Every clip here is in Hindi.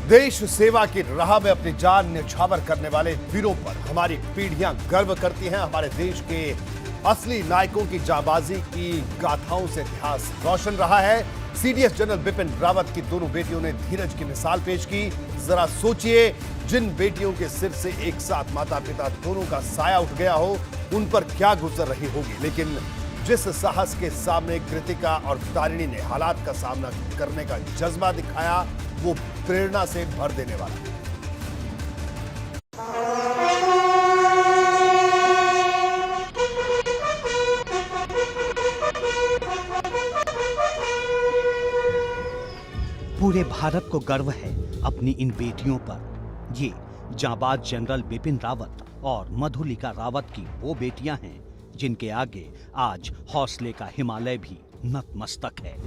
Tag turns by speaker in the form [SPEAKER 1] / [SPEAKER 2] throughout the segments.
[SPEAKER 1] देश सेवा की राह में अपनी जान न्यौछावर करने वाले वीरों पर हमारी पीढ़ियां गर्व करती हैं। हमारे देश के असली नायकों की जाबाजी की गाथाओं से इतिहास रोशन रहा है। सीडीएस जनरल बिपिन रावत की दोनों बेटियों ने धीरज की मिसाल पेश की। जरा सोचिए, जिन बेटियों के सिर से एक साथ माता पिता दोनों का साया उठ गया हो, उन पर क्या गुजर रही होगी। लेकिन जिस साहस के सामने कृतिका और तारिणी ने हालात का सामना करने का जज्बा दिखाया, वो प्रेरणा से भर देने वाला है।
[SPEAKER 2] पूरे भारत को गर्व है अपनी इन बेटियों पर। ये जांबाज जनरल बिपिन रावत और मधुलिका रावत की वो बेटियां हैं जिनके आगे आज हौसले का हिमालय भी नतमस्तक है।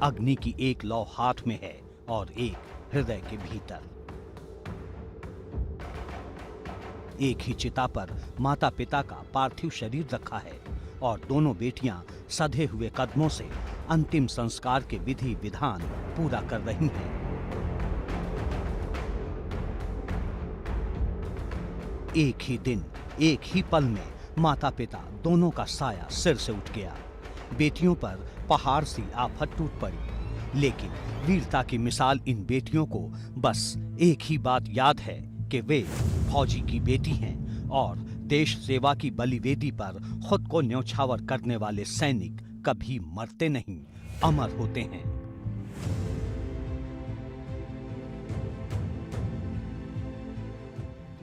[SPEAKER 2] अग्नि की एक लौ हाथ में है और एक हृदय के भीतर। एक ही चिता पर माता पिता का पार्थिव शरीर रखा है और दोनों बेटियां सधे हुए कदमों से अंतिम संस्कार के विधि विधान पूरा कर रही हैं। एक ही दिन, एक ही पल में माता पिता दोनों का साया सिर से उठ गया। बेटियों पर पहाड़ सी आफत टूट पड़ी, लेकिन वीरता की मिसाल इन बेटियों को बस एक ही बात याद है कि वे फौजी की बेटी हैं और देश सेवा की बलिवेदी पर खुद को न्यौछावर करने वाले सैनिक कभी मरते नहीं, अमर होते हैं।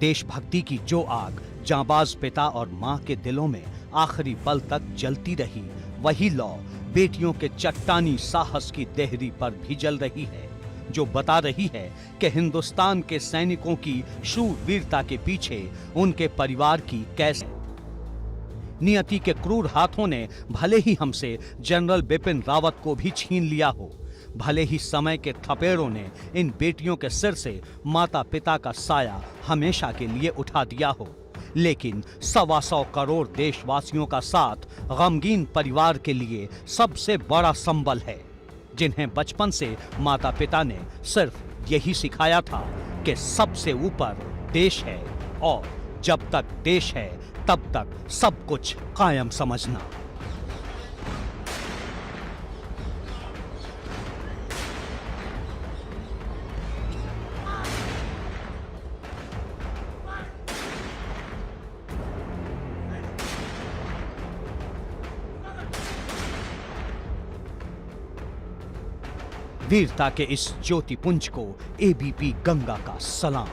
[SPEAKER 2] देशभक्ति की जो आग जांबाज पिता और मां के दिलों में आखिरी पल तक जलती रही, वही लौ बेटियों के चट्टानी साहस की देहरी पर भी जल रही है, जो बता रही है कि हिंदुस्तान के सैनिकों की शूरवीरता के पीछे उनके परिवार की कैसे। नियति के क्रूर हाथों ने भले ही हमसे जनरल बिपिन रावत को भी छीन लिया हो, भले ही समय के थपेड़ों ने इन बेटियों के सिर से माता पिता का साया हमेशा के लिए उठा दिया हो, लेकिन 125 करोड़ देशवासियों का साथ गमगीन परिवार के लिए सबसे बड़ा संबल है, जिन्हें बचपन से माता पिता ने सिर्फ यही सिखाया था कि सबसे ऊपर देश है और जब तक देश है तब तक सब कुछ कायम समझना। वीरता के इस ज्योतिपुंज को एबीपी गंगा का सलाम।